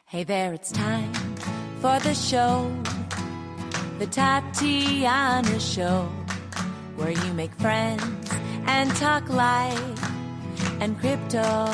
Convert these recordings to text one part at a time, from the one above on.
Hey there, it's time for the show, the Tatiana Show, where you make friends and talk life and crypto.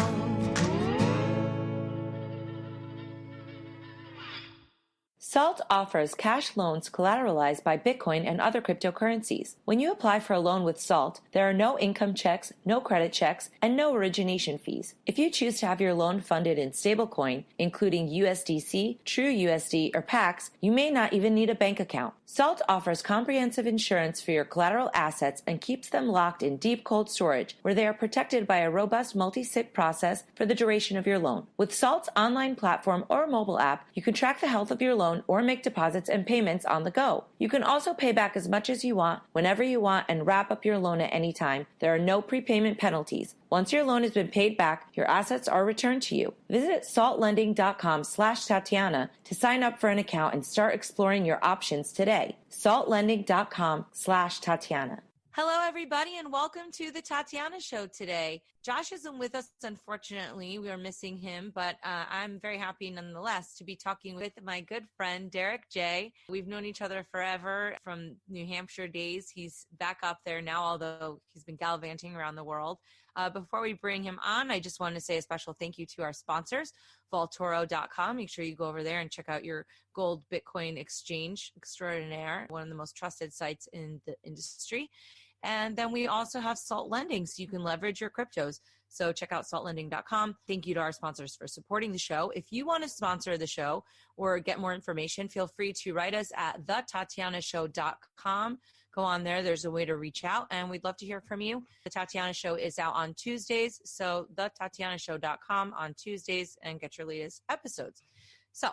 Salt offers cash loans collateralized by Bitcoin and other cryptocurrencies. When you apply for a loan with Salt, there are no income checks, no credit checks, and no origination fees. If you choose to have your loan funded in stablecoin, including USDC, TrueUSD, or PAX, you may not even need a bank account. Salt offers comprehensive insurance for your collateral assets and keeps them locked in deep cold storage, where they are protected by a robust multi-sig process for the duration of your loan. With Salt's online platform or mobile app, you can track the health of your loan or make deposits and payments on the go. You can also pay back as much as you want, whenever you want, and wrap up your loan at any time. There are no prepayment penalties. Once your loan has been paid back, your assets are returned to you. Visit saltlending.com/Tatiana to sign up for an account and start exploring your options today. saltlending.com/Tatiana. Hello, everybody, and welcome to the Tatiana Show today. Josh isn't with us, unfortunately. We are missing him, but I'm very happy nonetheless to be talking with my good friend, Derrick J. We've known each other forever from New Hampshire days. He's back up there now, although he's been gallivanting around the world. Before we bring him on, I just want to say a special thank you to our sponsors, Vaultoro.gold. Make sure you go over there and check out your gold Bitcoin exchange extraordinaire, one of the most trusted sites in the industry. And then we also have Salt Lending, so you can leverage your cryptos. So check out saltlending.com. Thank you to our sponsors for supporting the show. If you want to sponsor the show or get more information, feel free to write us at thetatianashow.com. Go on there. There's a way to reach out, and we'd love to hear from you. The Tatiana Show is out on Tuesdays, so thetatianashow.com on Tuesdays, and get your latest episodes. So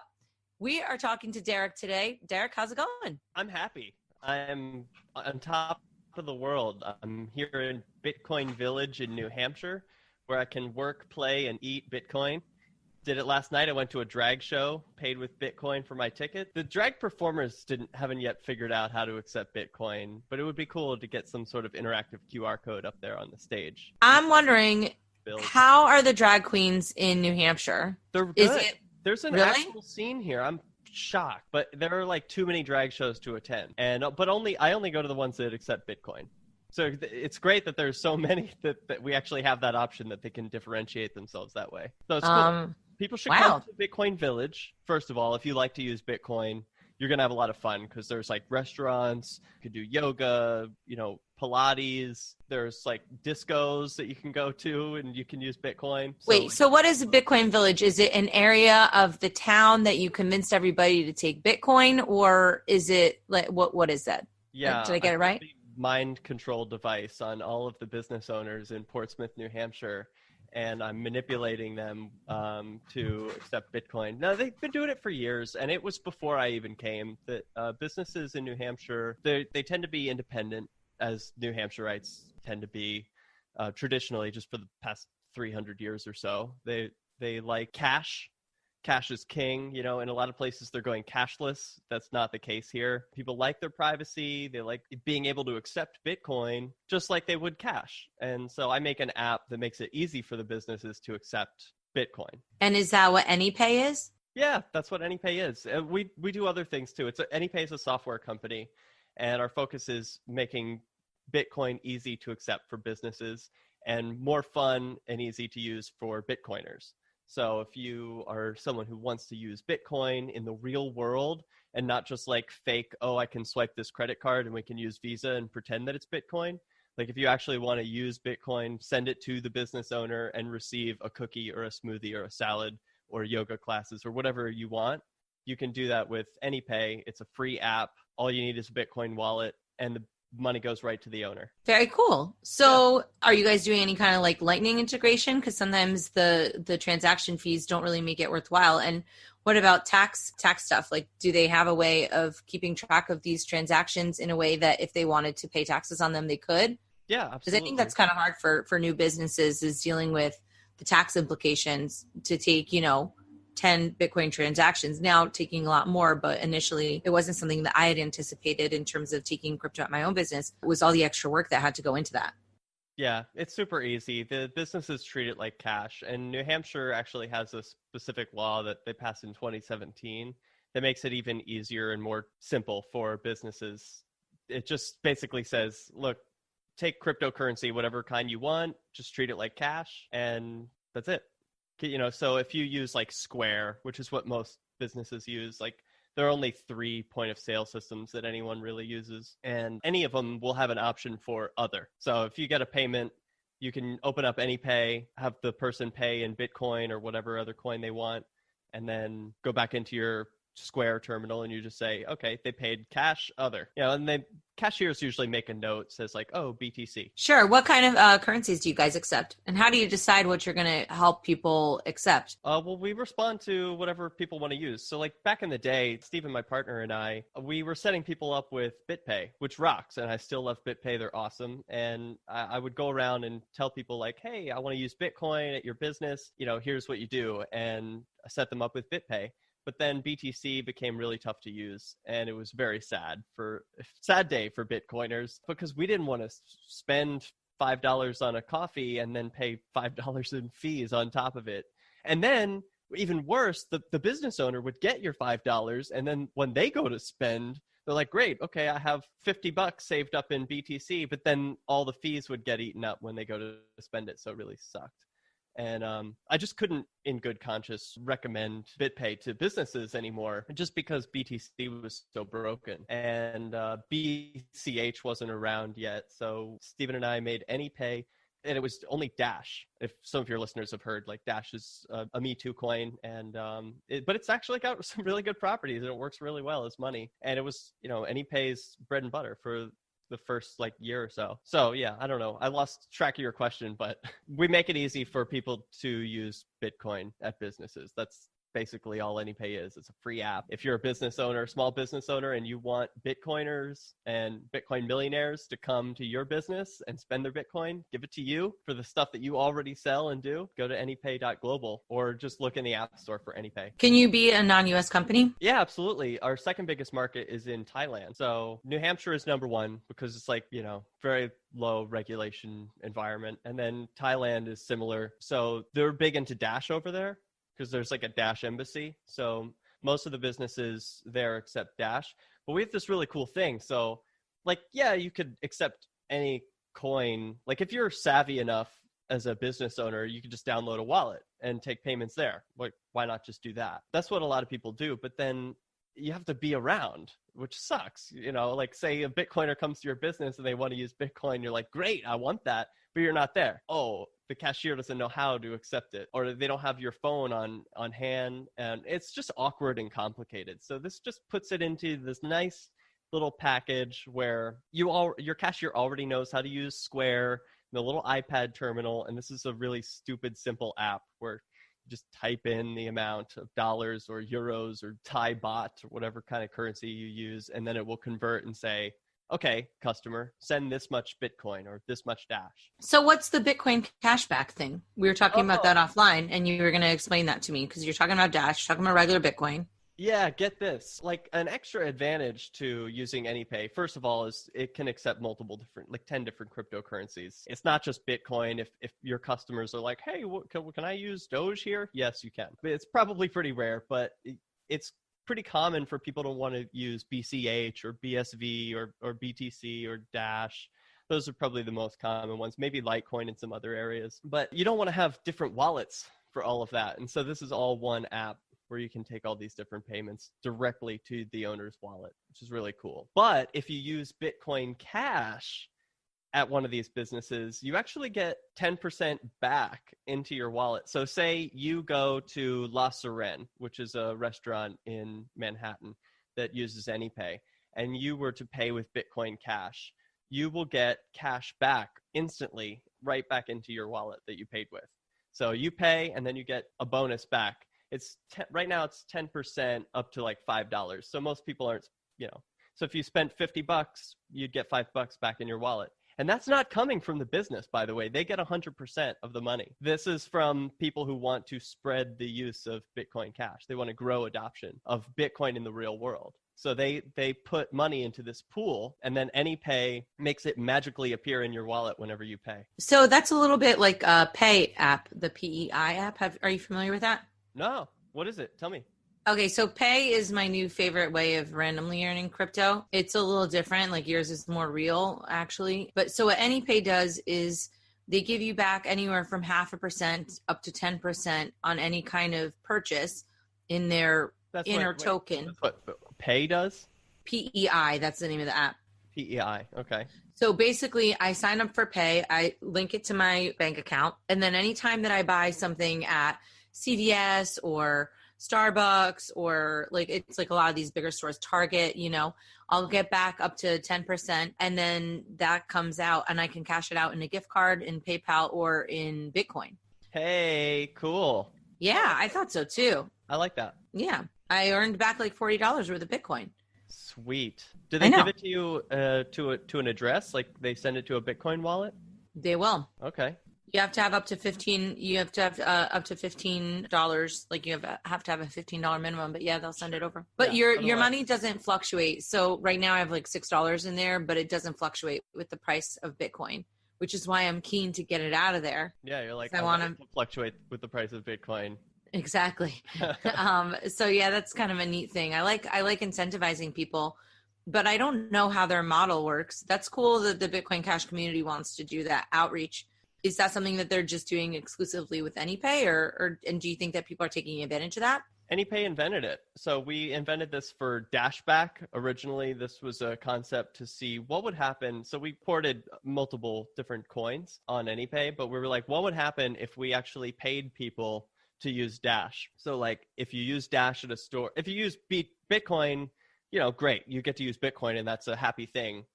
we are talking to Derrick today. Derrick, how's it going? I'm happy. I'm on top of the world. I'm here in Bitcoin Village in New Hampshire, where I can work, play, and eat Bitcoin. Did it last night. I went to a drag show, paid with Bitcoin for my ticket. The drag performers haven't yet figured out how to accept Bitcoin, but it would be cool to get some sort of interactive QR code up there on the stage. I'm wondering, how are the drag queens in New Hampshire? They're good. There's an actual scene here. I'm shocked, but there are like too many drag shows to attend, but I only go to the ones that accept Bitcoin. So it's great that there's so many that we actually have that option that they can differentiate themselves that way. So it's cool. People should come to Bitcoin Village. First of all, if you like to use Bitcoin, you're going to have a lot of fun because there's like restaurants, you can do yoga, Pilates. There's like discos that you can go to and you can use Bitcoin. So what is a Bitcoin Village? Is it an area of the town that you convinced everybody to take Bitcoin, or is it like, what is that? Yeah. Did I get it right? Mind control device on all of the business owners in Portsmouth, New Hampshire. And I'm manipulating them to accept Bitcoin. Now, they've been doing it for years, and it was before I even came. That businesses in New Hampshire, they tend to be independent, as New Hampshireites tend to be traditionally, just for the past 300 years or so. They like cash. Cash is king. In a lot of places they're going cashless. That's not the case here. People like their privacy. They like being able to accept Bitcoin just like they would cash. And so I make an app that makes it easy for the businesses to accept Bitcoin. And is that what Anypay is? Yeah, that's what Anypay is. And we do other things too. Anypay is a software company, and our focus is making Bitcoin easy to accept for businesses and more fun and easy to use for Bitcoiners. So if you are someone who wants to use Bitcoin in the real world and not just like fake, I can swipe this credit card and we can use Visa and pretend that it's Bitcoin. Like if you actually want to use Bitcoin, send it to the business owner and receive a cookie or a smoothie or a salad or yoga classes or whatever you want, you can do that with Anypay. It's a free app. All you need is a Bitcoin wallet, and the money goes right to the owner. Very cool. So Are you guys doing any kind of like Lightning integration? Because sometimes the transaction fees don't really make it worthwhile. And what about tax stuff? Like, do they have a way of keeping track of these transactions in a way that if they wanted to pay taxes on them, they could? Yeah, absolutely. Because I think that's kind of hard for new businesses, is dealing with the tax implications to take, 10 Bitcoin transactions, now taking a lot more, but initially it wasn't something that I had anticipated in terms of taking crypto at my own business. It was all the extra work that had to go into that. Yeah, it's super easy. The businesses treat it like cash. And New Hampshire actually has a specific law that they passed in 2017 that makes it even easier and more simple for businesses. It just basically says, look, take cryptocurrency, whatever kind you want, just treat it like cash, and that's it. So if you use like Square, which is what most businesses use, like there are only 3 point of sale systems that anyone really uses, and any of them will have an option for other. So if you get a payment, you can open up Anypay, have the person pay in Bitcoin or whatever other coin they want, and then go back into your Square terminal and you just say, okay, they paid cash other, and cashiers usually make a note, says like, oh, BTC. Sure. What kind of currencies do you guys accept? And how do you decide what you're going to help people accept? Well, we respond to whatever people want to use. So like back in the day, Stephen, my partner, and I, we were setting people up with BitPay, which rocks. And I still love BitPay. They're awesome. And I would go around and tell people like, hey, I want to use Bitcoin at your business. Here's what you do. And I set them up with BitPay. But then BTC became really tough to use, and it was very sad day for Bitcoiners, because we didn't want to spend $5 on a coffee and then pay $5 in fees on top of it. And then even worse, the business owner would get your $5, and then when they go to spend, they're like, great, okay, I have $50 saved up in BTC, but then all the fees would get eaten up when they go to spend it, so it really sucked. And I just couldn't, in good conscience, recommend BitPay to businesses anymore, just because BTC was so broken. And BCH wasn't around yet. So Stephen and I made Anypay, and it was only Dash. If some of your listeners have heard, like Dash is a Me Too coin, and but it's actually got some really good properties, and it works really well as money. And it was, Anypay's bread and butter for the first year or so. So yeah, I don't know. I lost track of your question, but we make it easy for people to use Bitcoin at businesses. That's basically all Anypay is. It's a free app. If you're a business owner, small business owner, and you want Bitcoiners and Bitcoin millionaires to come to your business and spend their Bitcoin, give it to you for the stuff that you already sell and do, go to Anypay.global or just look in the App Store for Anypay. Can you be a non-US company? Yeah, absolutely. Our second biggest market is in Thailand. So New Hampshire is number one because it's very low regulation environment. And then Thailand is similar. So they're big into Dash over there, because there's a Dash embassy. So most of the businesses there accept Dash. But we have this really cool thing. So you could accept any coin. Like if you're savvy enough as a business owner, you could just download a wallet and take payments there. Why not just do that? That's what a lot of people do. But then you have to be around, which sucks. Say a Bitcoiner comes to your business and they want to use Bitcoin. You're like, great, I want that. But you're not there. Oh, the cashier doesn't know how to accept it, or they don't have your phone on hand, and it's just awkward and complicated. So this just puts it into this nice little package where your cashier already knows how to use Square, the little iPad terminal, and this is a really stupid, simple app where you just type in the amount of dollars or euros or Thai baht or whatever kind of currency you use, and then it will convert and say, okay, customer, send this much Bitcoin or this much Dash. So what's the Bitcoin cashback thing? We were talking about that offline, and you were going to explain that to me, because you're talking about Dash, you're talking about regular Bitcoin. Yeah, get this. An extra advantage to using Anypay, first of all, is it can accept multiple different, 10 different cryptocurrencies. It's not just Bitcoin. If your customers are like, hey, can I use Doge here? Yes, you can. But it's probably pretty rare, but it's pretty common for people to want to use BCH or BSV or BTC or Dash. Those are probably the most common ones, maybe Litecoin in some other areas. But you don't want to have different wallets for all of that. And so this is all one app where you can take all these different payments directly to the owner's wallet, which is really cool. But if you use Bitcoin Cash at one of these businesses, you actually get 10% back into your wallet. So say you go to La Sirène, which is a restaurant in Manhattan that uses Anypay, and you were to pay with Bitcoin Cash, you will get cash back instantly right back into your wallet that you paid with. So you pay, and then you get a bonus back. Right now it's 10% up to $5. So most people aren't, so if you spent $50, you'd get $5 back in your wallet. And that's not coming from the business, by the way. They get 100% of the money. This is from people who want to spread the use of Bitcoin Cash. They want to grow adoption of Bitcoin in the real world. So they put money into this pool, and then Anypay makes it magically appear in your wallet whenever you pay. So that's a little bit like a Pay app, the PEI app. Are you familiar with that? No. What is it? Tell me. Okay, so Pay is my new favorite way of randomly earning crypto. It's a little different. Like yours is more real, actually. But so what Anypay does is they give you back anywhere from 0.5% up to 10% on any kind of purchase in their token. That's what Pay does? PEI, that's the name of the app. PEI, okay. So basically, I sign up for Pay, I link it to my bank account, and then anytime that I buy something at CVS or Starbucks or like it's like a lot of these bigger stores, Target, I'll get back up to 10%, and then that comes out and I can cash it out in a gift card, in PayPal, or in Bitcoin. Hey, cool. Yeah, I thought so too. I like that. Yeah, I earned back like $40 worth of Bitcoin. Sweet. Do they give it to you to an address? Like they send it to a Bitcoin wallet? They will. Okay. You have to have up to $15. You have to have up to $15. Like you have to have a $15 minimum. But yeah, they'll send it over. But your money doesn't fluctuate. So right now I have like $6 in there, but it doesn't fluctuate with the price of Bitcoin, which is why I'm keen to get it out of there. Yeah, you're like I want to fluctuate with the price of Bitcoin. Exactly. So yeah, that's kind of a neat thing. I like incentivizing people, but I don't know how their model works. That's cool that the Bitcoin Cash community wants to do that outreach. Is that something that they're just doing exclusively with Anypay, and do you think that people are taking advantage of that? Anypay invented it. So we invented this for Dashback. Originally, this was a concept to see what would happen. So we ported multiple different coins on Anypay, but we were like, what would happen if we actually paid people to use Dash? So like if you use Dash at a store, if you use Bitcoin, great, you get to use Bitcoin and that's a happy thing.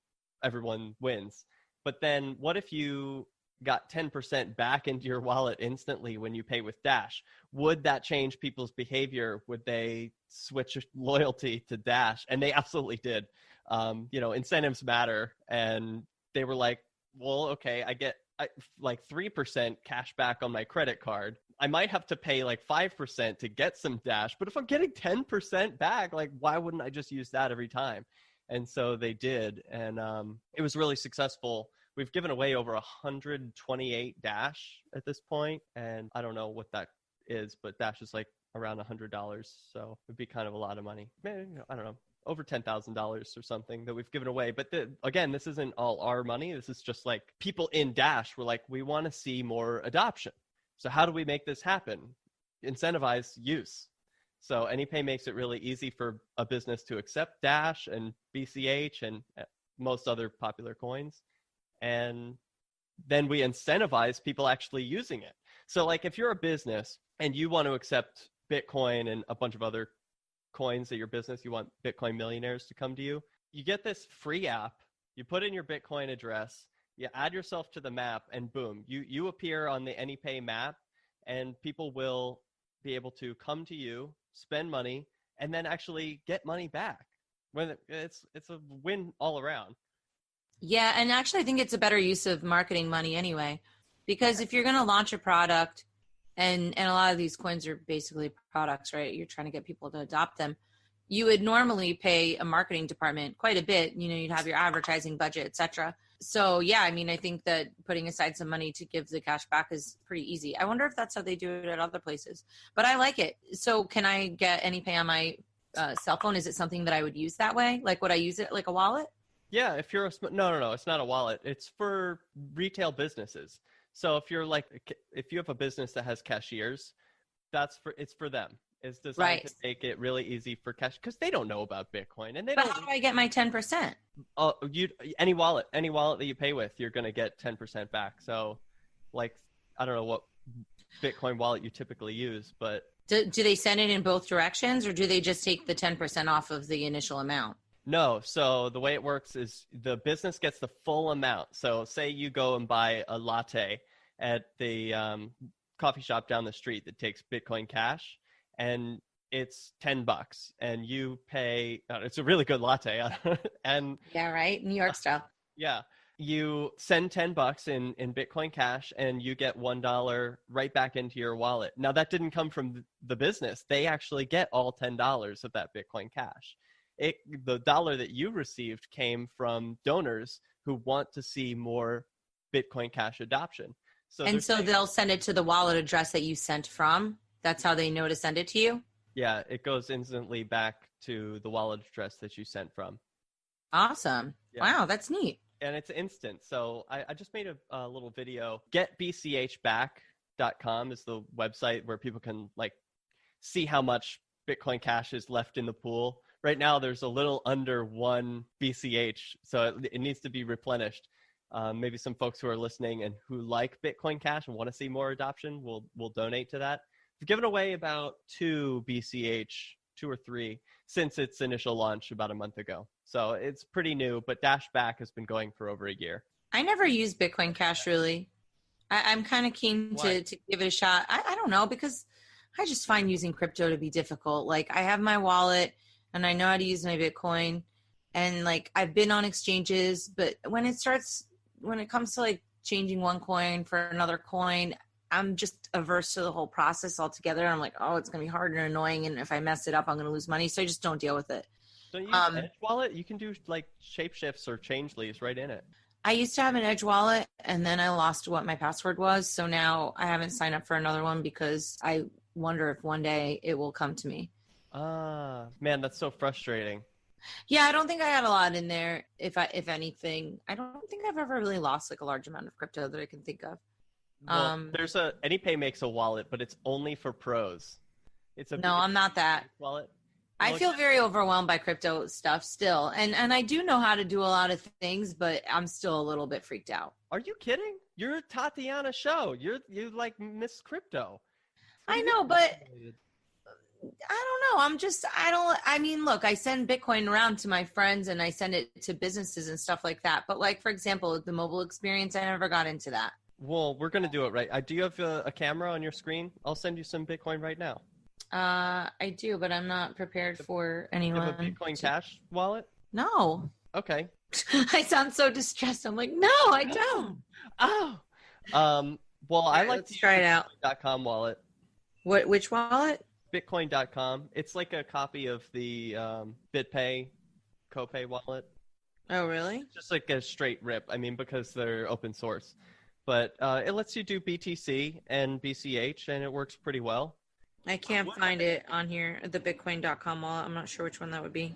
Everyone wins. But then what if you got 10% back into your wallet instantly when you pay with Dash? Would that change people's behavior? Would they switch loyalty to Dash? And they absolutely did. Incentives matter. And they were like, well, okay, I get like 3% cash back on my credit card. I might have to pay like 5% to get some Dash, but if I'm getting 10% back, like why wouldn't I just use that every time? And so they did. And it was really successful. We've given away over 128 Dash at this point, and I don't know what that is, but Dash is like around $100, so it'd be kind of a lot of money. Maybe, I don't know, over $10,000 or something that we've given away. But again, this isn't all our money. This is just like people in Dash were like, we want to see more adoption. So how do we make this happen? Incentivize use. So Anypay makes it really easy for a business to accept Dash and BCH and most other popular coins. And then we incentivize people actually using it. So like if you're a business and you want to accept Bitcoin and a bunch of other coins at your business, you want Bitcoin millionaires to come to you, you get this free app, you put in your Bitcoin address, you add yourself to the map, and boom, you appear on the Anypay map, and people will be able to come to you, spend money, and then actually get money back. When it's a win all around. Yeah, and actually I think it's a better use of marketing money anyway, because if you're going to launch a product, and a lot of these coins are basically products, right? You're trying to get people to adopt them. You would normally pay a marketing department quite a bit. You'd have your advertising budget, et cetera. So yeah, I mean, I think that putting aside some money to give the cash back is pretty easy. I wonder if that's how they do it at other places, but I like it. So can I get Anypay on my cell phone? Is it something that I would use that way? Like, would I use it like a wallet? Yeah, if you're no, it's not a wallet. It's for retail businesses. So if you have a business that has cashiers, it's for them. It's designed to make it really easy for cash, because they don't know about Bitcoin, and how do I get my 10%? Any wallet that you pay with, you're going to get 10% back. So, like, I don't know what Bitcoin wallet you typically use, but do they send it in both directions, or do they just take the 10% off of the initial amount? No. So the way it works is the business gets the full amount. So say you go and buy a latte at the coffee shop down the street that takes Bitcoin Cash, and it's $10, and you pay. It's a really good latte, and yeah, right, New York style. Yeah, you send $10 in Bitcoin Cash and you get $1 right back into your wallet. Now, that didn't come from the business. They actually get all $10 of that Bitcoin Cash. The dollar that you received came from donors who want to see more Bitcoin Cash adoption. So they'll send it to the wallet address that you sent from? That's how they know to send it to you? Yeah, it goes instantly back to the wallet address that you sent from. Awesome. Yeah. Wow, that's neat. And it's instant. So I just made a little video. GetBCHback.com is the website where people can like see how much Bitcoin Cash is left in the pool. Right now, there's a little under 1 BCH, so it needs to be replenished. Maybe some folks who are listening and who like Bitcoin Cash and want to see more adoption will donate to that. We've given away about 2 BCH, 2 or 3, since its initial launch about a month ago. So it's pretty new, but Dashback has been going for over a year. I never used Bitcoin Cash, really. I'm kind of keen to give it a shot. I don't know, because I just find using crypto to be difficult. Like, I have my wallet, and I know how to use my Bitcoin, and like I've been on exchanges, but when it comes to like changing one coin for another coin, I'm just averse to the whole process altogether. I'm like, oh, it's going to be hard and annoying, and if I mess it up, I'm going to lose money. So I just don't deal with it. Don't you use Edge Wallet? You can do like shapeshifts or change leaves right in it. I used to have an Edge Wallet, and then I lost what my password was. So now I haven't signed up for another one because I wonder if one day it will come to me. Man, that's so frustrating. Yeah, I don't think I had a lot in there. If anything, I don't think I've ever really lost like a large amount of crypto that I can think of. Well, there's Anypay makes a wallet, but it's only for pros. No, I'm not that wallet. I feel very overwhelmed by crypto stuff still. And I do know how to do a lot of things, but I'm still a little bit freaked out. Are you kidding? You're a Tatiana show. You like Miss Crypto. I know, but I don't know. I mean, look, I send Bitcoin around to my friends and I send it to businesses and stuff like that. But like, for example, the mobile experience, I never got into that. Well, we're going to do it right. Do you have a camera on your screen? I'll send you some Bitcoin right now. I do, but I'm not prepared for anyone. You have a Bitcoin Cash wallet? No. Okay. I sound so distressed. I'm like, no, I don't. Oh. Well, I like to try it out. Bitcoin.com wallet. Which wallet? Bitcoin.com. It's like a copy of the BitPay CoPay wallet. Oh, really? It's just like a straight rip. I mean, because they're open source. But it lets you do BTC and BCH, and it works pretty well. I can't find it on here, the Bitcoin.com wallet. I'm not sure which one that would be.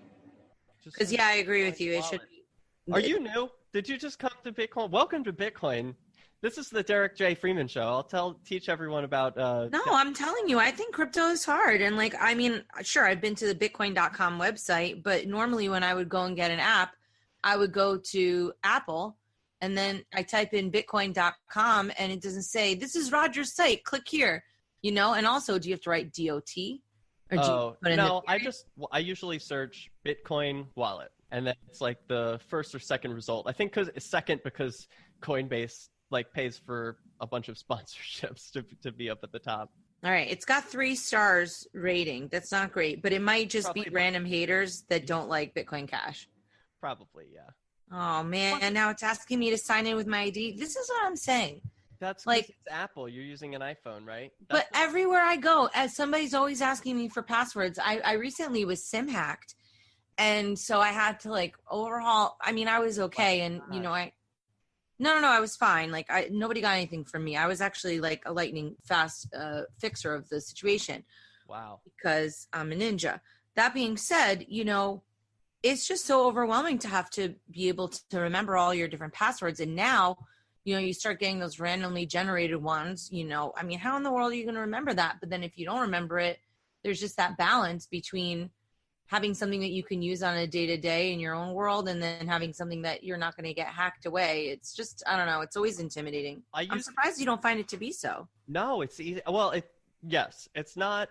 Because, yeah, I agree with you. It should be. Are you new? Did you just come to Bitcoin? Welcome to Bitcoin. This is the Derrick J Freeman show. I'll teach everyone about... No, I'm telling you, I think crypto is hard. And, like, I mean, sure, I've been to the Bitcoin.com website, but normally when I would go and get an app, I would go to Apple, and then I type in Bitcoin.com, and it doesn't say, this is Roger's site, click here. You know, and also, do you have to write DOT? No, I usually search Bitcoin wallet, and then it's like the first or second result. I think because Coinbase like pays for a bunch of sponsorships to be up at the top. All right, it's got 3 stars rating. That's not great, but it might just be random haters that don't like Bitcoin Cash. Probably, yeah. Oh man, and now it's asking me to sign in with my ID. This is what I'm saying. That's like it's Apple. You're using an iPhone, right? But everywhere I go, as somebody's always asking me for passwords. I recently was SIM hacked, and so I had to like overhaul. I mean, I was okay, and you know, I was fine. Like nobody got anything from me. I was actually like a lightning fast fixer of the situation. Wow. Because I'm a ninja. That being said, you know, it's just so overwhelming to have to be able to remember all your different passwords, and now. You know, you start getting those randomly generated ones, you know, I mean, how in the world are you going to remember that? But then if you don't remember it, there's just that balance between having something that you can use on a day-to-day in your own world and then having something that you're not going to get hacked away. It's just, I don't know. It's always intimidating. I'm surprised you don't find it to be so. No, it's easy. Well, yes, it's not.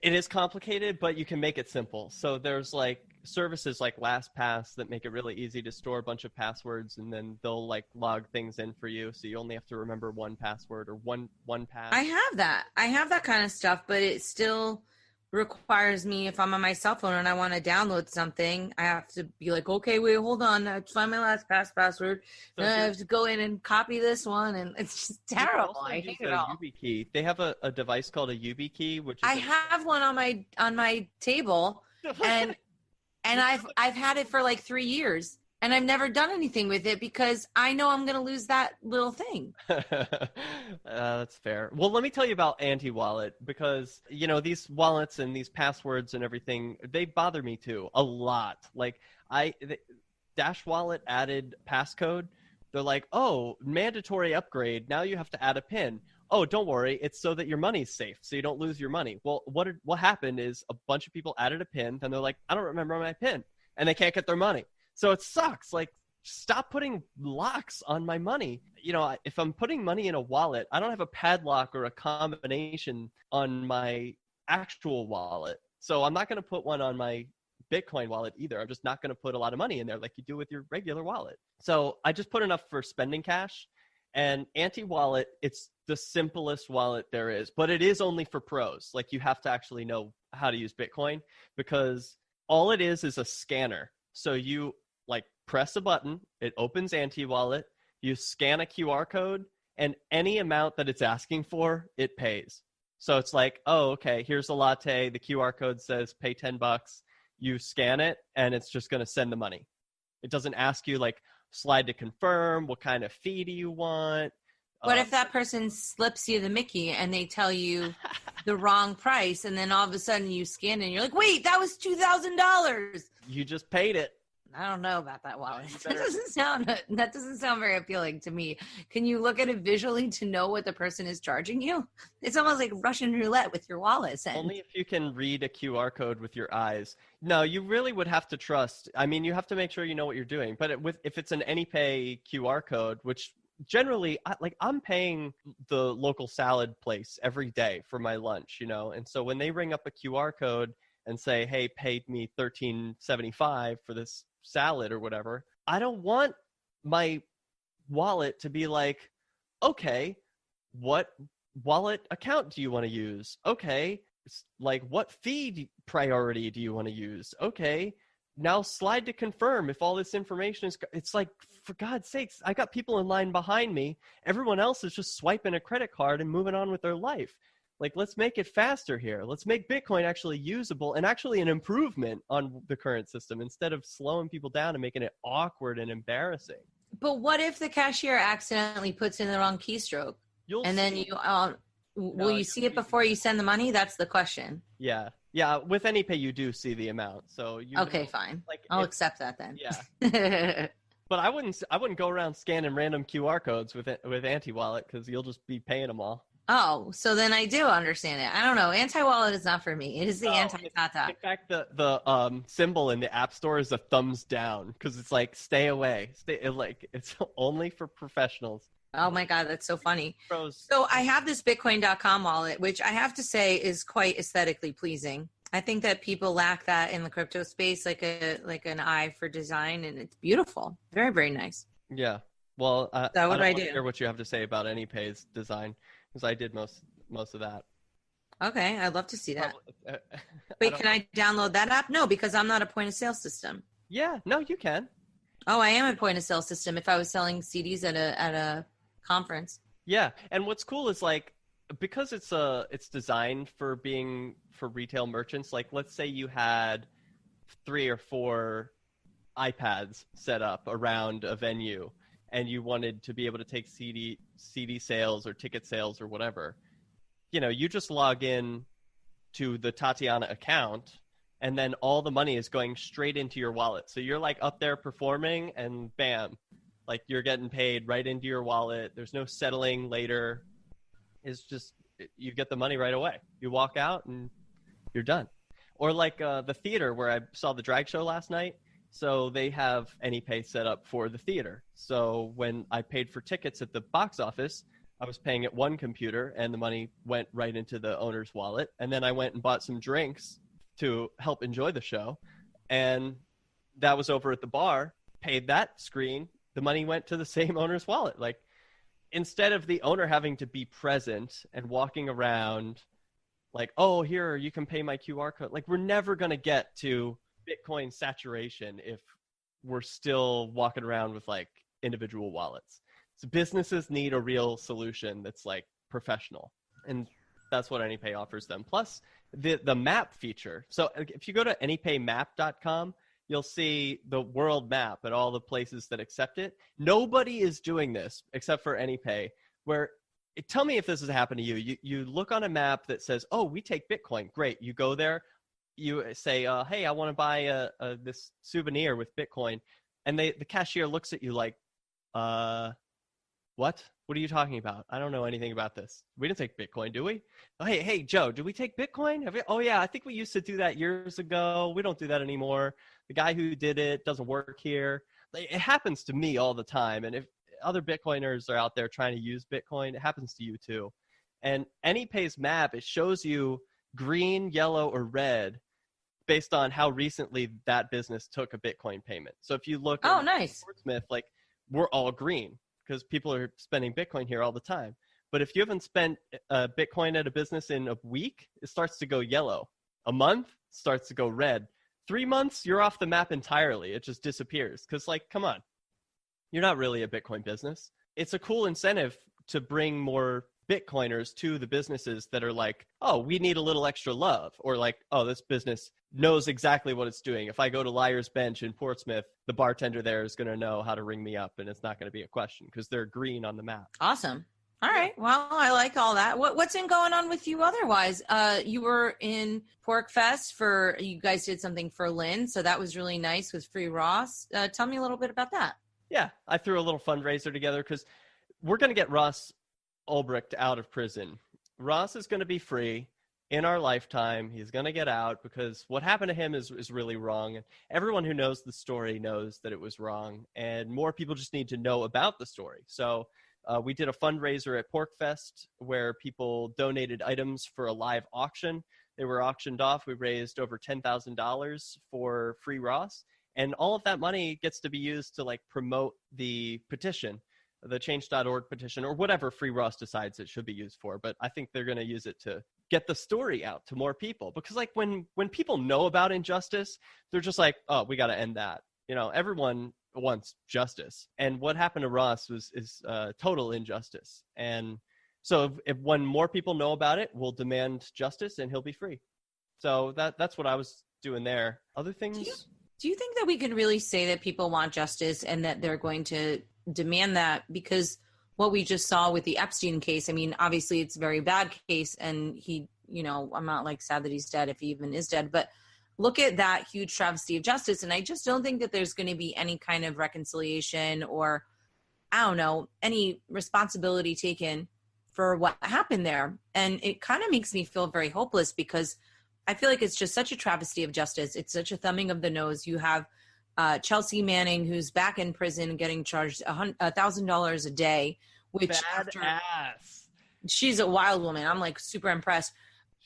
It is complicated, but you can make it simple. So there's like services like LastPass that make it really easy to store a bunch of passwords, and then they'll like log things in for you. So you only have to remember one password or one pass. I have that kind of stuff, but it's still requires me, if I'm on my cell phone and I want to download something, I have to be like, okay, wait, hold on. I have to find my last password. So Then I have to go in and copy this one. And it's just terrible. I hate it all. YubiKey. They have a device called a YubiKey, which is I have one on my table, and I've had it for like 3 years. And I've never done anything with it because I know I'm going to lose that little thing. That's fair. Well, let me tell you about AntiWallet because, these wallets and these passwords and everything, they bother me too a lot. Like Dash Wallet added passcode. They're like, oh, mandatory upgrade. Now you have to add a PIN. Oh, don't worry. It's so that your money's safe, so you don't lose your money. Well, what happened is a bunch of people added a PIN. Then they're like, I don't remember my PIN. And they can't get their money. So it sucks. Like, stop putting locks on my money. If I'm putting money in a wallet, I don't have a padlock or a combination on my actual wallet. So I'm not going to put one on my Bitcoin wallet either. I'm just not going to put a lot of money in there like you do with your regular wallet. So I just put enough for spending cash. And AntiWallet, it's the simplest wallet there is. But it is only for pros. Like, you have to actually know how to use Bitcoin because all it is a scanner. So you press a button, it opens AntiWallet, you scan a QR code, and any amount that it's asking for, it pays. So it's like, oh, okay, here's a latte. The QR code says pay $10. You scan it, and it's just going to send the money. It doesn't ask you, slide to confirm, what kind of fee do you want? What if that person slips you the Mickey and they tell you the wrong price, and then all of a sudden you scan it and you're like, wait, that was $2,000. You just paid it. I don't know about that wallet. That doesn't sound very appealing to me. Can you look at it visually to know what the person is charging you? It's almost like Russian roulette with your wallet. Only if you can read a QR code with your eyes. No, you really would have to trust. I mean, you have to make sure you know what you're doing. But if it's an Anypay QR code, which generally, I'm paying the local salad place every day for my lunch, and so when they ring up a QR code and say, hey, pay me $13.75 for this salad or whatever, I don't want my wallet to be like, okay, what wallet account do you want to use? Okay, what fee priority do you want to use? Okay, now slide to confirm if all this information is, it's like, for God's sakes, I got people in line behind me. Everyone else is just swiping a credit card and moving on with their life. Let's make it faster here. Let's make Bitcoin actually usable and actually an improvement on the current system instead of slowing people down and making it awkward and embarrassing. But what if the cashier accidentally puts in the wrong keystroke? Will you see it before you send the money? That's the question. Yeah. Yeah. With Anypay, you do see the amount. So okay, fine. I'll accept that then. Yeah. But I wouldn't go around scanning random QR codes with AntiWallet because you'll just be paying them all. Oh, so then I do understand it. I don't know. AntiWallet is not for me. It is the anti-tata. In fact, the symbol in the App Store is a thumbs down because it's like, stay away. It's only for professionals. Oh my God, that's so funny. So I have this Bitcoin.com wallet, which I have to say is quite aesthetically pleasing. I think that people lack that in the crypto space, like an eye for design, and it's beautiful. Very, very nice. Yeah. Well, I don't want to hear what you have to say about Anypay's design. Because I did most of that. Okay, I'd love to see that. Wait, can I download that app? No, because I'm not a point of sale system. Yeah, no, you can. Oh, I am a point of sale system if I was selling CDs at a conference. Yeah, and what's cool is because it's designed for retail merchants. Let's say you had 3 or 4 iPads set up around a venue, and you wanted to be able to take CD sales or ticket sales or whatever, you just log in to the Tatiana account, and then all the money is going straight into your wallet. So you're up there performing, and bam, you're getting paid right into your wallet. There's no settling later. It's just, you get the money right away. You walk out and you're done. Or the theater where I saw the drag show last night. So they have Anypay set up for the theater. So when I paid for tickets at the box office, I was paying at one computer and the money went right into the owner's wallet. And then I went and bought some drinks to help enjoy the show. And that was over at the bar, paid that screen. The money went to the same owner's wallet. Instead of the owner having to be present and walking around, like, oh, here, you can pay my QR code. Like, we're never going to get to Bitcoin saturation if we're still walking around with like individual wallets. So businesses need a real solution that's like professional. And that's what Anypay offers them. Plus the map feature. So if you go to anypaymap.com, you'll see the world map and all the places that accept it. Nobody is doing this except for Anypay, where tell me if this has happened to you. You look on a map that says, oh, we take Bitcoin. Great. You go there. You say, hey, I want to buy this souvenir with Bitcoin. And the cashier looks at you like, what? What are you talking about? I don't know anything about this. We didn't take Bitcoin, do we? Oh, hey, Joe, do we take Bitcoin? Oh, yeah, I think we used to do that years ago. We don't do that anymore. The guy who did it doesn't work here. It happens to me all the time. And if other Bitcoiners are out there trying to use Bitcoin, it happens to you too. And Anypay's map, it shows you green, yellow, or red based on how recently that business took a Bitcoin payment. So if you look at nice. Portsmouth, like we're all green because people are spending Bitcoin here all the time. But if you haven't spent Bitcoin at a business in a week, it starts to go yellow. A month starts to go red. 3 months, you're off the map entirely. It just disappears. Because, like, come on. You're not really a Bitcoin business. It's a cool incentive to bring more Bitcoiners to the businesses that are like, oh, we need a little extra love. Or like, oh, this business knows exactly what it's doing. If I go to Liar's Bench in Portsmouth, the bartender there is going to know how to ring me up, and it's not going to be a question because they're green on the map. Awesome. All right. Well, I like all that. What's been going on with you otherwise? You were in Pork Fest you guys did something for Lynn, so that was really nice with Free Ross. Tell me a little bit about that. Yeah, I threw a little fundraiser together because we're going to get Ross Ulbricht out of prison. Ross is going to be free in our lifetime. He's going to get out because what happened to him is really wrong. And everyone who knows the story knows that it was wrong. And more people just need to know about the story. So we did a fundraiser at PorkFest where people donated items for a live auction. They were auctioned off. We raised over $10,000 for Free Ross. And all of that money gets to be used to like promote the petition, the change.org petition, or whatever Free Ross decides it should be used for. But I think they're going to use it to get the story out to more people. Because like when people know about injustice, they're just like, oh, we got to end that. You know, everyone wants justice. And what happened to Ross is total injustice. And so if when more people know about it, we'll demand justice and he'll be free. So that's what I was doing there. Other things... Do you think that we can really say that people want justice and that they're going to demand that? Because what we just saw with the Epstein case, I mean, obviously it's a very bad case and he, you know, I'm not like sad that he's dead if he even is dead, but look at that huge travesty of justice. And I just don't think that there's going to be any kind of reconciliation or, I don't know, any responsibility taken for what happened there. And it kind of makes me feel very hopeless because I feel like it's just such a travesty of justice. It's such a thumbing of the nose. You have Chelsea Manning, who's back in prison, getting charged $1,000 a day, which she's a wild woman. I'm like super impressed.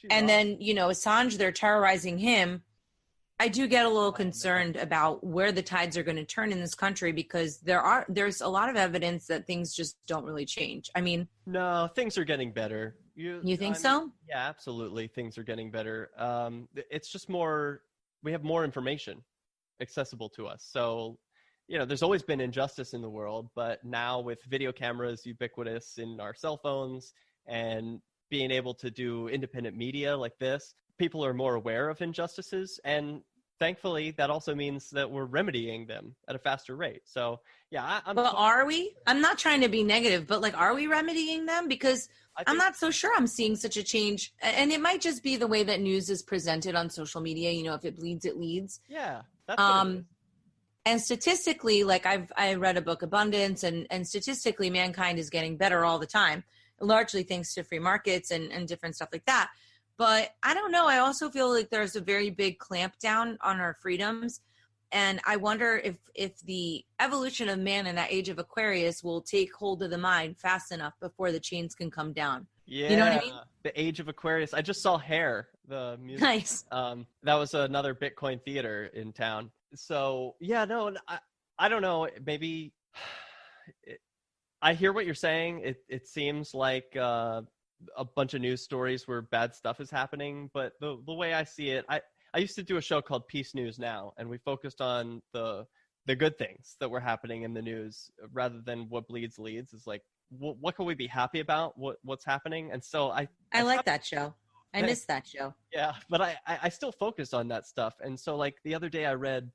Then, you know, Assange, they're terrorizing him. I do get a little concerned about where the tides are going to turn in this country because there's a lot of evidence that things just don't really change. I mean, no, things are getting better. You think so? Yeah, absolutely. Things are getting better. It's just we have more information accessible to us. So, you know, there's always been injustice in the world, but now with video cameras ubiquitous in our cell phones and being able to do independent media like this, people are more aware of injustices. And thankfully, that also means that we're remedying them at a faster rate. So, yeah. Are we? I'm not trying to be negative, but like, are we remedying them? Because I'm not so sure I'm seeing such a change. And it might just be the way that news is presented on social media. You know, if it bleeds, it leads. Yeah, that's what it is. And statistically, like I read a book, Abundance, and statistically, mankind is getting better all the time, largely thanks to free markets and different stuff like that. But I don't know. I also feel like there's a very big clampdown on our freedoms. And I wonder if the evolution of man in that age of Aquarius will take hold of the mind fast enough before the chains can come down. Yeah, you know what I mean? The age of Aquarius. I just saw Hair, the music. Nice. That was another Bitcoin theater in town. So, yeah, no, I don't know. Maybe I hear what you're saying. It seems like a bunch of news stories where bad stuff is happening. But the way I see it, I used to do a show called Peace News Now, and we focused on the good things that were happening in the news rather than what bleeds leads. Is like, what can we be happy about? What's happening? And so I like that show. I miss that show. Yeah, but I still focus on that stuff. And so like the other day I read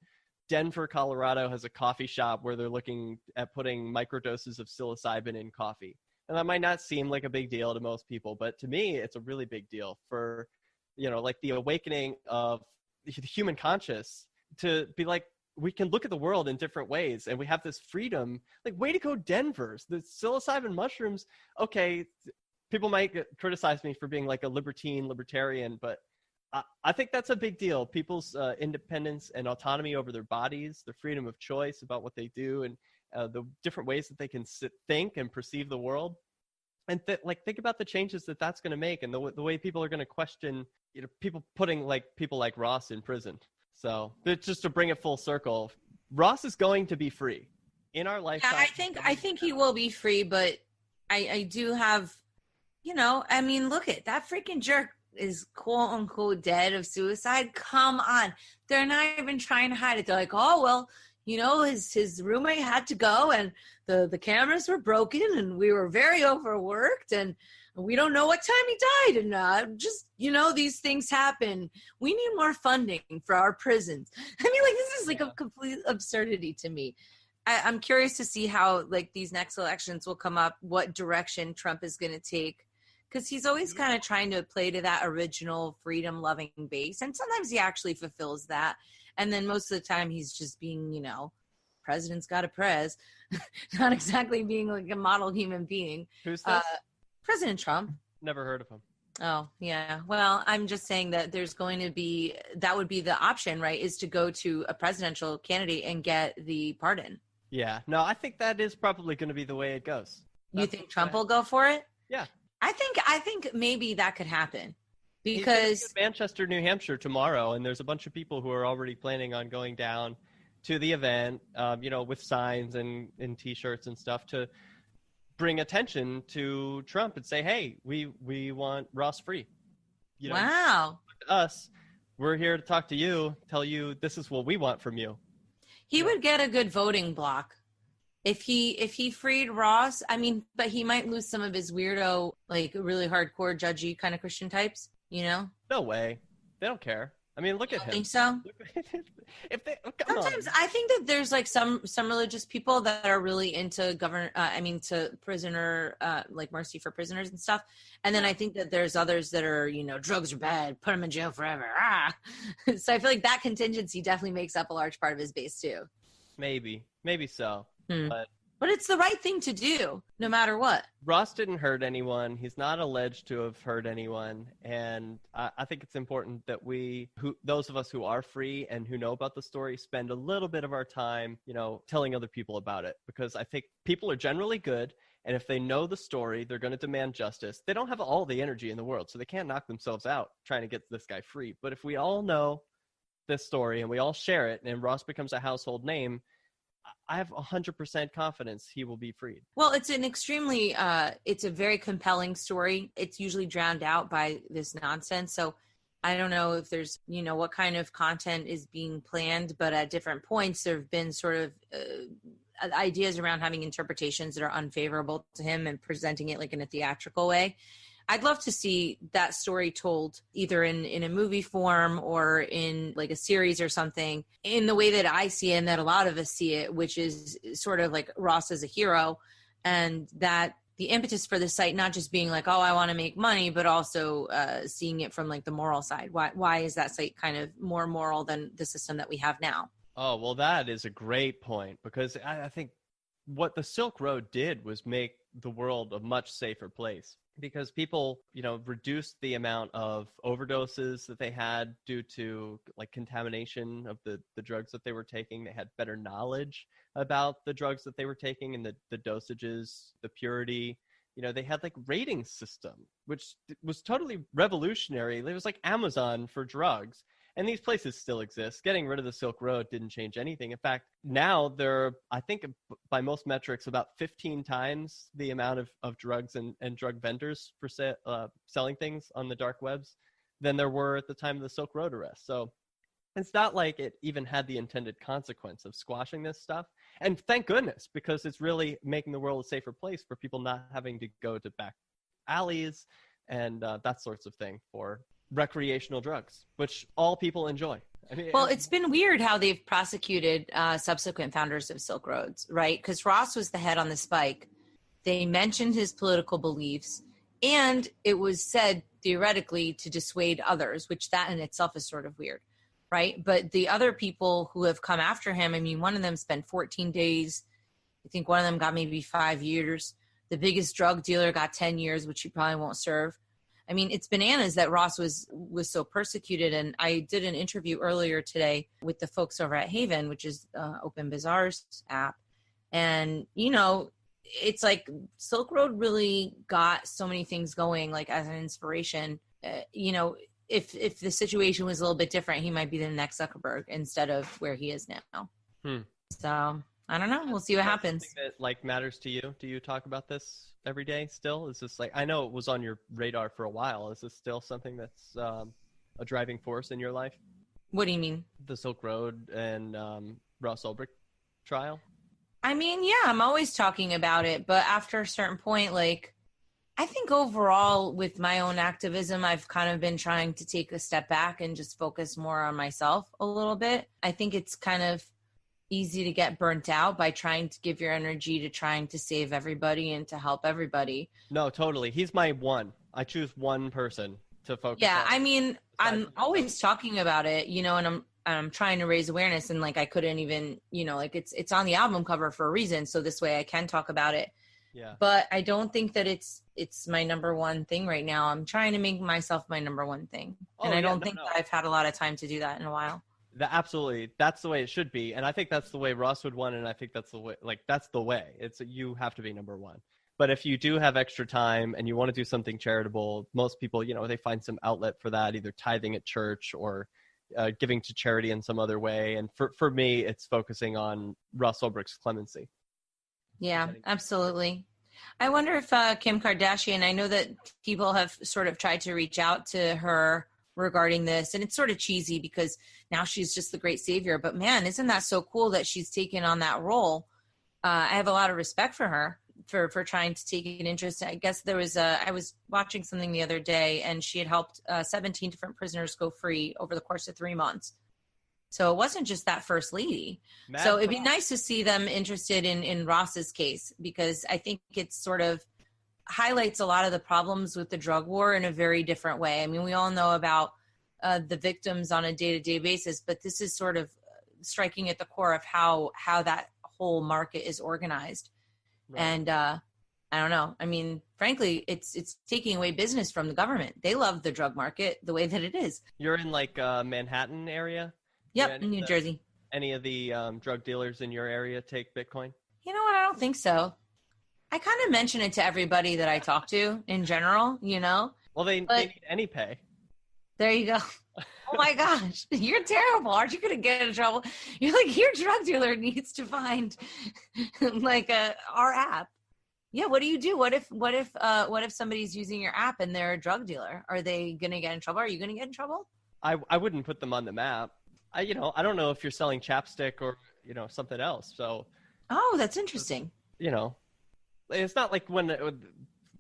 Denver, Colorado has a coffee shop where they're looking at putting microdoses of psilocybin in coffee. And that might not seem like a big deal to most people, but to me, it's a really big deal for, like the awakening of the human conscious to be like, we can look at the world in different ways and we have this freedom. Like, way to go, Denver. The psilocybin mushrooms, okay, people might criticize me for being like a libertarian, but I think that's a big deal. People's independence and autonomy over their bodies, their freedom of choice about what they do, and the different ways that they can think and perceive the world. And think about the changes that's going to make, and the way people are going to question, people putting like people like Ross in prison. So just to bring it full circle, Ross is going to be free in our lifetime. Yeah, I think he will be free, but I do have, I mean, look at that freaking jerk is quote unquote dead of suicide. Come on. They're not even trying to hide it. They're like, oh, well, his roommate had to go and the cameras were broken and we were very overworked and we don't know what time he died. And these things happen. We need more funding for our prisons. I mean, like, this is like a complete absurdity to me. I'm curious to see how like these next elections will come up, what direction Trump is going to take. Because he's always kind of trying to play to that original freedom-loving base. And sometimes he actually fulfills that. And then most of the time he's just being, president's got a prez. Not exactly being like a model human being. Who's this? President Trump. Never heard of him. Oh, yeah. Well, I'm just saying that there's going to be, that would be the option, right, is to go to a presidential candidate and get the pardon. Yeah. No, I think that is probably going to be the way it goes. You think Trump will go for it? Yeah. I think maybe that could happen because he's in Manchester, New Hampshire tomorrow, and there's a bunch of people who are already planning on going down to the event, with signs and T-shirts and stuff to bring attention to Trump and say, hey, we want Ross free. Wow. Us, we're here to talk to you, tell you this is what we want from you. He would get a good voting block. If he freed Ross, I mean, but he might lose some of his weirdo, like really hardcore, judgy kind of Christian types, No way. They don't care. I mean, look at him. Think so? Sometimes I think that there's like some religious people that are really into to prisoner, like mercy for prisoners and stuff. And then I think that there's others that are, drugs are bad, put them in jail forever. So I feel like that contingency definitely makes up a large part of his base too. Maybe so. But it's the right thing to do, no matter what. Ross didn't hurt anyone. He's not alleged to have hurt anyone. And I think it's important that those of us who are free and who know about the story, spend a little bit of our time, telling other people about it. Because I think people are generally good. And if they know the story, they're going to demand justice. They don't have all the energy in the world, so they can't knock themselves out trying to get this guy free. But if we all know this story and we all share it and Ross becomes a household name, I have 100% confidence he will be freed. Well, it's an extremely, it's a very compelling story. It's usually drowned out by this nonsense. So I don't know if there's, what kind of content is being planned, but at different points there have been sort of ideas around having interpretations that are unfavorable to him and presenting it like in a theatrical way. I'd love to see that story told either in a movie form or in like a series or something in the way that I see it and that a lot of us see it, which is sort of like Ross as a hero, and that the impetus for the site not just being like, oh, I want to make money, but also seeing it from like the moral side. Why is that site kind of more moral than the system that we have now? Oh, well, that is a great point, because I think what the Silk Road did was make the world a much safer place. Because people, reduced the amount of overdoses that they had due to like contamination of the drugs that they were taking. They had better knowledge about the drugs that they were taking and the dosages, the purity. They had like rating system, which was totally revolutionary. It was like Amazon for drugs. And these places still exist. Getting rid of the Silk Road didn't change anything. In fact, now there are, I think by most metrics, about 15 times the amount of drugs and drug vendors for selling things on the dark webs than there were at the time of the Silk Road arrest. So it's not like it even had the intended consequence of squashing this stuff. And thank goodness, because it's really making the world a safer place for people not having to go to back alleys and that sorts of thing for recreational drugs, which all people enjoy. I mean, well, it's been weird how they've prosecuted subsequent founders of Silk Roads, right? Because Ross was the head on the spike. They mentioned his political beliefs, and it was said theoretically to dissuade others, which that in itself is sort of weird, right? But the other people who have come after him, I mean, one of them spent 14 days. I think one of them got maybe 5 years. The biggest drug dealer got 10 years, which he probably won't serve. I mean, it's bananas that Ross was so persecuted. And I did an interview earlier today with the folks over at Haven, which is Open Bazaar's app. And, you know, it's like Silk Road really got so many things going, like as an inspiration. You know, if the situation was a little bit different, he might be the next Zuckerberg instead of where he is now. So I don't know. We'll see what happens. Something that like matters to you? Do you talk about this every day still? Is this like, I know it was on your radar for a while. Is this still something that's a driving force in your life? What do you mean? The Silk Road and Ross Ulbricht trial? I mean, yeah, I'm always talking about it. But after a certain point, like, I think overall with my own activism, I've kind of been trying to take a step back and just focus more on myself a little bit. I think it's kind of easy to get burnt out by trying to give your energy to trying to save everybody and to help everybody. No, totally. He's my one. I choose one person to focus on. Yeah, I mean, I'm always talking about it, you know, and I'm trying to raise awareness, and like I couldn't even, you know, like it's on the album cover for a reason, so this way I can talk about it. Yeah. But I don't think that it's my number one thing right now. I'm trying to make myself my number one thing. And I don't think that I've had a lot of time to do that in a while. Absolutely. That's the way it should be. And I think that's the way Ross would want. And I think that's the way, like, that's the way. It's you have to be number one. But if you do have extra time and you want to do something charitable, most people, you know, they find some outlet for that, either tithing at church or giving to charity in some other way. And for me, it's focusing on Ross Ulbricht's clemency. Yeah, absolutely. I wonder if Kim Kardashian, I know that people have sort of tried to reach out to her regarding this, and it's sort of cheesy because now she's just the great savior, but man, isn't that so cool that she's taken on that role? I have a lot of respect for her for trying to take an interest. I guess there was I was watching something the other day, and she had helped 17 different prisoners go free over the course of 3 months. So it wasn't just that first lady. So it'd be nice to see them interested in Ross's case, because I think it sort of highlights a lot of the problems with the drug war in a very different way. I mean, we all know about the victims on a day-to-day basis, but this is sort of striking at the core of how that whole market is organized. Right. And I don't know. I mean, frankly, it's taking away business from the government. They love the drug market the way that it is. You're in like Manhattan area? Yep, in New Jersey. Any of the drug dealers in your area take Bitcoin? You know what? I don't think so. I kind of mention it to everybody that I talk to in general, you know? Well, they need Anypay. There you go. Oh my gosh, you're terrible. Aren't you going to get in trouble? You're like, your drug dealer needs to find like our app. Yeah, what do you do? What if somebody's using your app and they're a drug dealer? Are they going to get in trouble? Are you going to get in trouble? I wouldn't put them on the map. I don't know if you're selling chapstick or, you know, something else. So. Oh, that's interesting. You know, it's not like when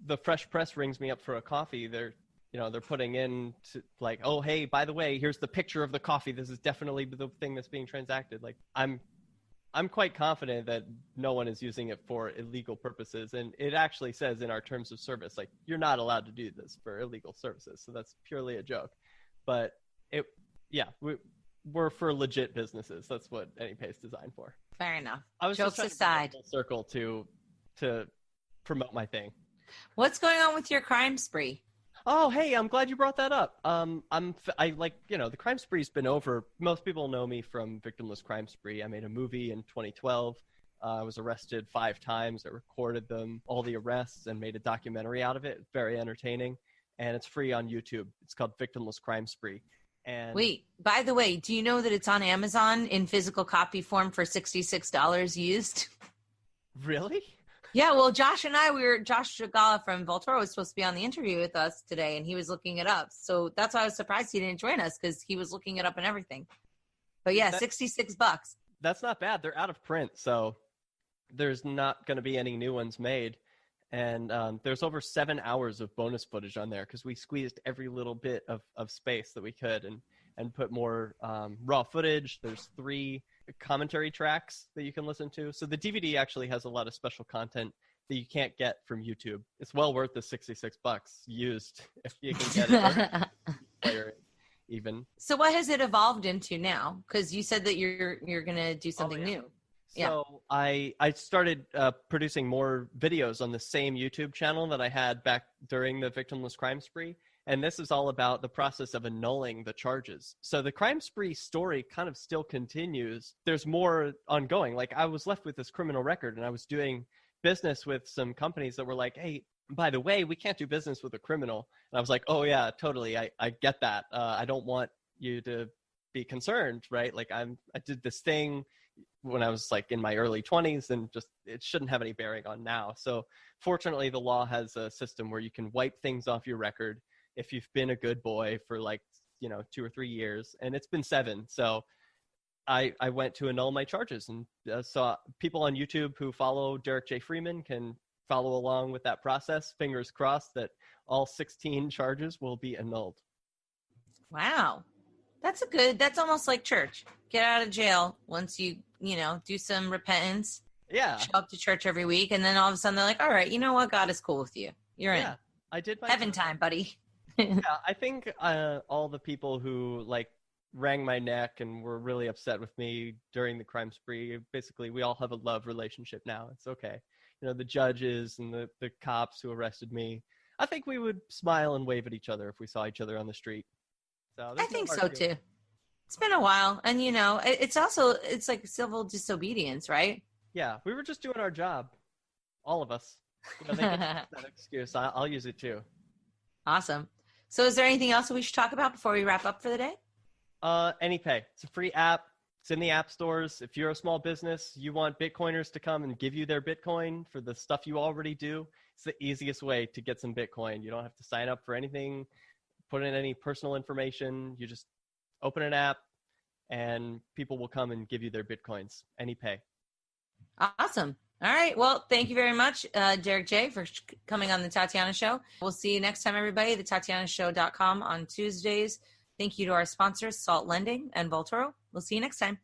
the Fresh Press rings me up for a coffee, they're putting in to like, oh, hey, by the way, here's the picture of the coffee. This is definitely the thing that's being transacted. Like I'm quite confident that no one is using it for illegal purposes. And it actually says in our terms of service, like, you're not allowed to do this for illegal services. So that's purely a joke. But we're for legit businesses. That's what Anypay is designed for. Fair enough. I was Jokes just aside. to circle to promote my thing. What's going on with your crime spree? Oh, hey, I'm glad you brought that up. The crime spree's been over. Most people know me from Victimless Crime Spree. I made a movie in 2012. I was arrested 5 times. I recorded all the arrests, and made a documentary out of it. Very entertaining, and it's free on YouTube. It's called Victimless Crime Spree. And wait, by the way, do you know that it's on Amazon in physical copy form for $66 used? Really? Yeah, well, Josh Shagala from Vaultoro was supposed to be on the interview with us today, and he was looking it up. So that's why I was surprised he didn't join us, because he was looking it up and everything. But yeah, $66. That's not bad. They're out of print, so there's not going to be any new ones made. And there's over 7 hours of bonus footage on there because we squeezed every little bit of space that we could and put more raw footage. There's 3 commentary tracks that you can listen to. So the DVD actually has a lot of special content that you can't get from YouTube. It's well worth the $66 used if you can get it. Player even. So what has it evolved into now? Because you said that you're going to do something new. So I started producing more videos on the same YouTube channel that I had back during the victimless crime spree. And this is all about the process of annulling the charges. So the crime spree story kind of still continues. There's more ongoing. Like, I was left with this criminal record, and I was doing business with some companies that were like, hey, by the way, we can't do business with a criminal. And I was like, oh yeah, totally. I get that. I don't want you to be concerned, right? Like, I did this thing when I was like in my early 20s, and just it shouldn't have any bearing on now. So fortunately, the law has a system where you can wipe things off your record if you've been a good boy for 2 or 3 years, and it's been 7. So I went to annul my charges, and so people on YouTube who follow Derrick J Freeman can follow along with that process. Fingers crossed that all 16 charges will be annulled. Wow. That's almost like church. Get out of jail once you do some repentance. Yeah. Show up to church every week, and then all of a sudden they're like, all right, you know what? God is cool with you. You're in. I did my heaven time, buddy. Yeah, I think all the people who wrang my neck and were really upset with me during the crime spree, basically we all have a love relationship now. It's okay. The judges and the cops who arrested me, I think we would smile and wave at each other if we saw each other on the street. So I think so too. It's been a while, and it's like civil disobedience, right? Yeah, we were just doing our job, all of us. They get that excuse. I'll use it too. Awesome. So is there anything else that we should talk about before we wrap up for the day? Anypay. It's a free app. It's in the app stores. If you're a small business, you want Bitcoiners to come and give you their Bitcoin for the stuff you already do, it's the easiest way to get some Bitcoin. You don't have to sign up for anything, put in any personal information. You just open an app, and people will come and give you their Bitcoins. Anypay. Awesome. All right. Well, thank you very much, Derrick J, for coming on the Tatiana Show. We'll see you next time, everybody. TheTatianaShow.com on Tuesdays. Thank you to our sponsors, Salt Lending and Vaultoro. We'll see you next time.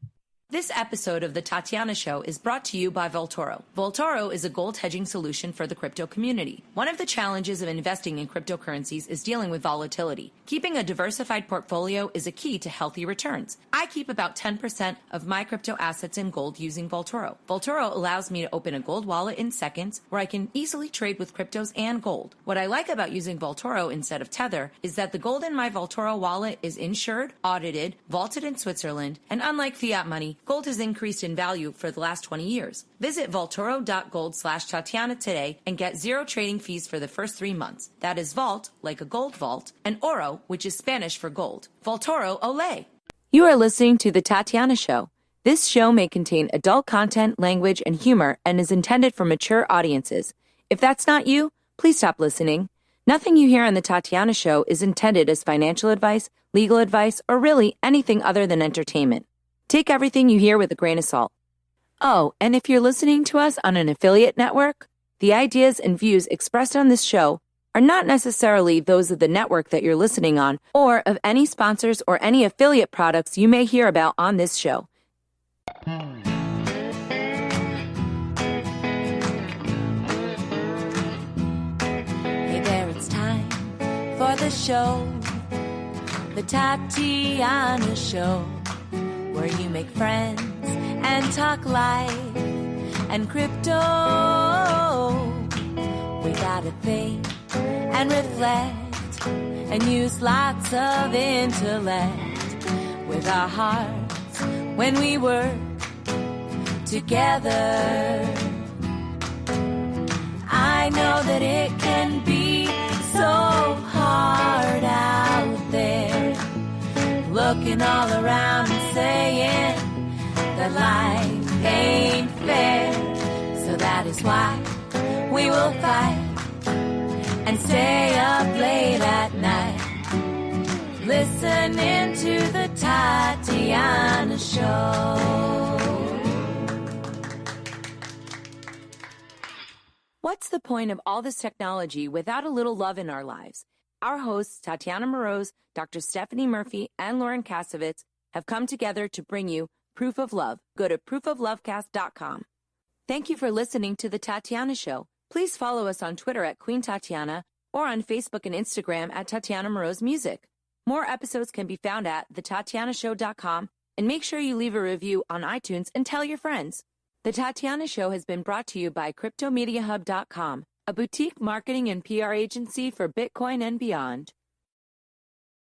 This episode of The Tatiana Show is brought to you by Vaultoro. Vaultoro is a gold hedging solution for the crypto community. One of the challenges of investing in cryptocurrencies is dealing with volatility. Keeping a diversified portfolio is a key to healthy returns. I keep about 10% of my crypto assets in gold using Vaultoro. Vaultoro allows me to open a gold wallet in seconds where I can easily trade with cryptos and gold. What I like about using Vaultoro instead of Tether is that the gold in my Vaultoro wallet is insured, audited, vaulted in Switzerland, and unlike fiat money, gold has increased in value for the last 20 years. Visit Vaultoro.gold/Tatiana today and get 0 trading fees for the first 3 months. That is Vault, like a gold vault, and Oro, which is Spanish for gold. Vaultoro, ole! You are listening to The Tatiana Show. This show may contain adult content, language, and humor and is intended for mature audiences. If that's not you, please stop listening. Nothing you hear on The Tatiana Show is intended as financial advice, legal advice, or really anything other than entertainment. Take everything you hear with a grain of salt. Oh, and if you're listening to us on an affiliate network, the ideas and views expressed on this show are not necessarily those of the network that you're listening on or of any sponsors or any affiliate products you may hear about on this show. Hey there, it's time for the show, The Tatiana Show, where you make friends and talk life and crypto. We gotta think and reflect and use lots of intellect with our hearts when we work together. I know that it can be so hard out there. looking all around and saying that life ain't fair. So that is why we will fight and stay up late at night, listening to the Tatiana Show. What's the point of all this technology without a little love in our lives? Our hosts, Tatiana Moroz, Dr. Stephanie Murphy, and Lauren Kasovitz, have come together to bring you Proof of Love. Go to proofoflovecast.com. Thank you for listening to The Tatiana Show. Please follow us on Twitter at Queen Tatiana or on Facebook and Instagram at Tatiana Moroz Music. More episodes can be found at thetatianashow.com, and make sure you leave a review on iTunes and tell your friends. The Tatiana Show has been brought to you by CryptoMediaHub.com, a boutique marketing and PR agency for Bitcoin and beyond.